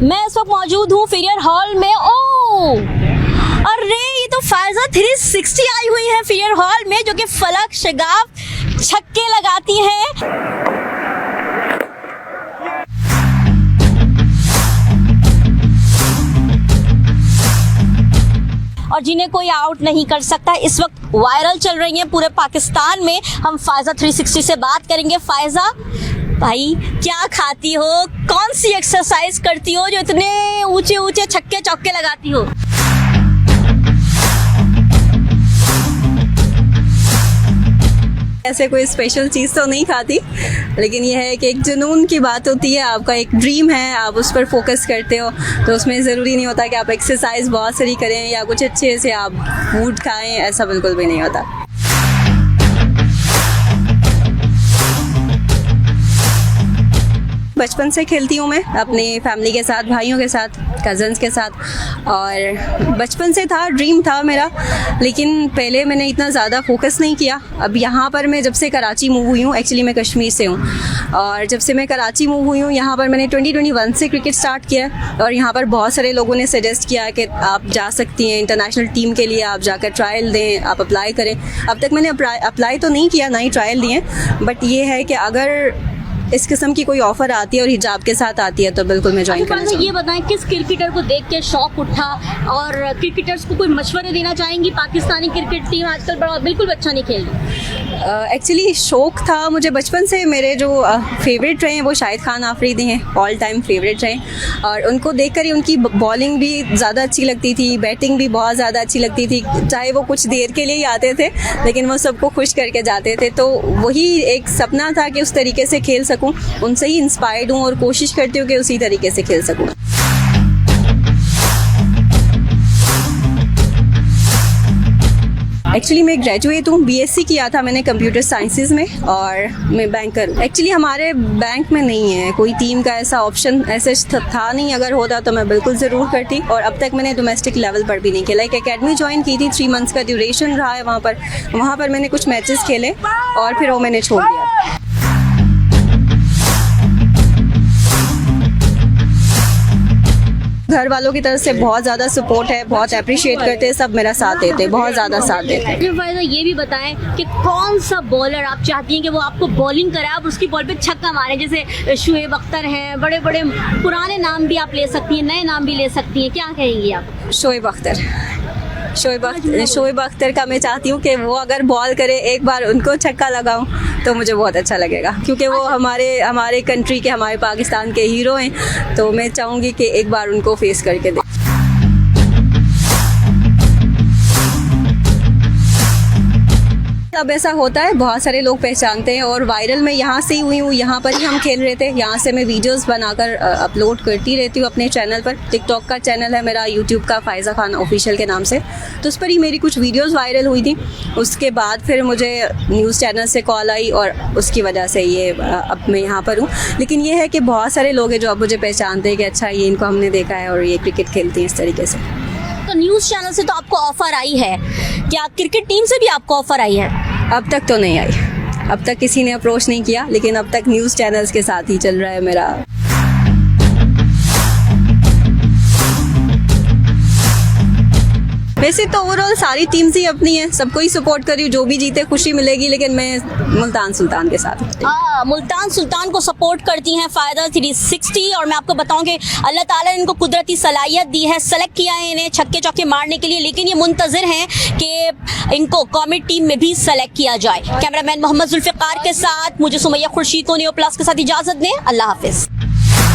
मैं इस वक्त मौजूद हूँ फिरियर हॉल में। ओ अरे ये तो फायजा 360 आई हुई है फिरियर हॉल में, जो कि फलक शगाफ छक्के लगाती है। और जिन्हें कोई आउट नहीं कर सकता। इस वक्त वायरल चल रही हैं पूरे पाकिस्तान में। हम फायजा 360 से बात करेंगे। फायजा भाई क्या खाती हो, कौन सी एक्सरसाइज करती हो जो इतने ऊंचे ऊंचे छक्के चौके लगाती हो? ऐसे कोई स्पेशल चीज़ तो नहीं खाती, लेकिन यह है कि एक जुनून की बात होती है। आपका एक ड्रीम है, आप उस पर फोकस करते हो, तो उसमें ज़रूरी नहीं होता कि आप एक्सरसाइज बहुत सारी करें या कुछ अच्छे से आप फूड खाएं, ऐसा बिल्कुल भी नहीं होता। बचपन से खेलती हूँ मैं अपनी फैमिली के साथ, भाइयों के साथ, कज़न्स के साथ, और बचपन से था, ड्रीम था मेरा, लेकिन पहले मैंने इतना ज़्यादा फोकस नहीं किया। अब यहाँ पर मैं जब से कराची मूव हुई हूँ, एक्चुअली मैं कश्मीर से हूँ, और जब से मैं कराची मूव हुई हूँ यहाँ पर मैंने 2021 से क्रिकेट स्टार्ट किया। और यहाँ पर बहुत सारे लोगों ने सजेस्ट किया कि आप जा सकती हैं इंटरनेशनल टीम के लिए, आप जाकर ट्रायल दें, आप अप्लाई करें। अब तक मैंने अप्लाई तो नहीं किया, ना ही ट्रायल दिए, बट ये है कि अगर इस किस्म की कोई ऑफर आती है और हिजाब के साथ आती है तो बिल्कुल मैं ज्वाइन करना चाहूँगी। ये बताएं किस क्रिकेटर को देख के शौक उठा, और क्रिकेटर्स को कोई मशवरे देना चाहेंगी? पाकिस्तानी क्रिकेट टीम आजकल बड़ा बिल्कुल अच्छा नहीं खेल रही। एक्चुअली शौक था मुझे बचपन से। मेरे जो फेवरेट रहे हैं वो शाहिद खान आफरीदी हैं, ऑल टाइम फेवरेट रहे, और उनको देखकर ही उनकी बॉलिंग भी ज़्यादा अच्छी लगती थी, बैटिंग भी बहुत ज़्यादा अच्छी लगती थी। चाहे वो कुछ देर के लिए ही आते थे, लेकिन वो सबको खुश करके जाते थे। तो वही एक सपना था कि उस तरीके से खेल सकूं, उनसे ही इंस्पायर्ड हूँ और कोशिश करती हूँ कि उसी तरीके से खेल सकूं। एक्चुअली मैं ग्रेजुएट हूँ, बीएससी किया था मैंने कंप्यूटर साइंसेज में, और मैं बैंकर हूँ। एक्चुअली हमारे बैंक में नहीं है कोई टीम का ऐसा ऑप्शन, ऐसे था नहीं। अगर होता तो मैं बिल्कुल ज़रूर करती, और अब तक मैंने डोमेस्टिक लेवल पर भी नहीं खेला। एक एकेडमी ज्वाइन की थी, 3 मंथ्स का ड्यूरेशन रहा है वहाँ पर मैंने कुछ मैचेस खेले और फिर वो मैंने छोड़ दिया। घर वालों की तरफ से बहुत ज़्यादा सपोर्ट है, बहुत अप्रिशिएट करते हैं, सब मेरा साथ देते हैं, बहुत ज़्यादा साथ देते हैं। फायदा ये भी बताएं कि कौन सा बॉलर आप चाहती हैं कि वो आपको बॉलिंग कराए, आप उसकी बॉल पे छक्का मारे? जैसे शुएब अख्तर हैं, बड़े बड़े पुराने नाम भी आप ले सकती हैं, नए नाम भी ले सकती हैं, क्या कहेंगी आप? शोएब अख्तर का मैं चाहती हूँ कि वो अगर बॉल करे, एक बार उनको छक्का लगाऊं तो मुझे बहुत अच्छा लगेगा, क्योंकि वो हमारे कंट्री के, हमारे पाकिस्तान के हीरो हैं। तो मैं चाहूँगी कि एक बार उनको फेस करके दें। अब ऐसा होता है, बहुत सारे लोग पहचानते हैं, और वायरल मैं यहाँ से ही हुई हूँ। यहाँ पर ही हम खेल रहे थे, यहाँ से मैं वीडियोस बनाकर अपलोड करती रहती हूँ अपने चैनल पर। टिकटॉक का चैनल है मेरा, यूट्यूब का फायजा खान ऑफिशियल के नाम से, तो उस पर ही मेरी कुछ वीडियोस वायरल हुई थी। उसके बाद फिर मुझे न्यूज़ चैनल से कॉल आई, और उसकी वजह से ये अब मैं यहाँ पर हूँ। लेकिन ये है कि बहुत सारे लोग हैं जो अब मुझे पहचानते हैं कि अच्छा ये इनको हमने देखा है और ये क्रिकेट खेलती हैं इस तरीके से। तो न्यूज़ चैनल से तो आपको ऑफर आई है, क्या क्रिकेट टीम से भी आपको ऑफर आई है? अब तक तो नहीं आई, अब तक किसी ने अप्रोच नहीं किया, लेकिन अब तक न्यूज़ चैनल्स के साथ ही चल रहा है मेरा। वैसे तो ओवरऑल सारी टीम्स ही अपनी हैं, सबको ही सपोर्ट करी, जो भी जीते खुशी मिलेगी, लेकिन मैं मुल्तान सुल्तान के साथ मुल्तान सुल्तान को सपोर्ट करती हैं फायदा 360। और मैं आपको बताऊं कि अल्लाह ताला ने इनको कुदरती सलाहियत दी है, सेलेक्ट किया है इन्हें छक्के चौके मारने के लिए, लेकिन ये मुंतज़िर हैं कि इनको कौमी टीम में भी सेलेक्ट किया जाए। कैमरामैन मोहम्मद जुल्फ़िकार के साथ मुझे सुमैया खुर्शीद को न्यू प्लस के साथ इजाज़त दें। अल्लाह हाफिज़।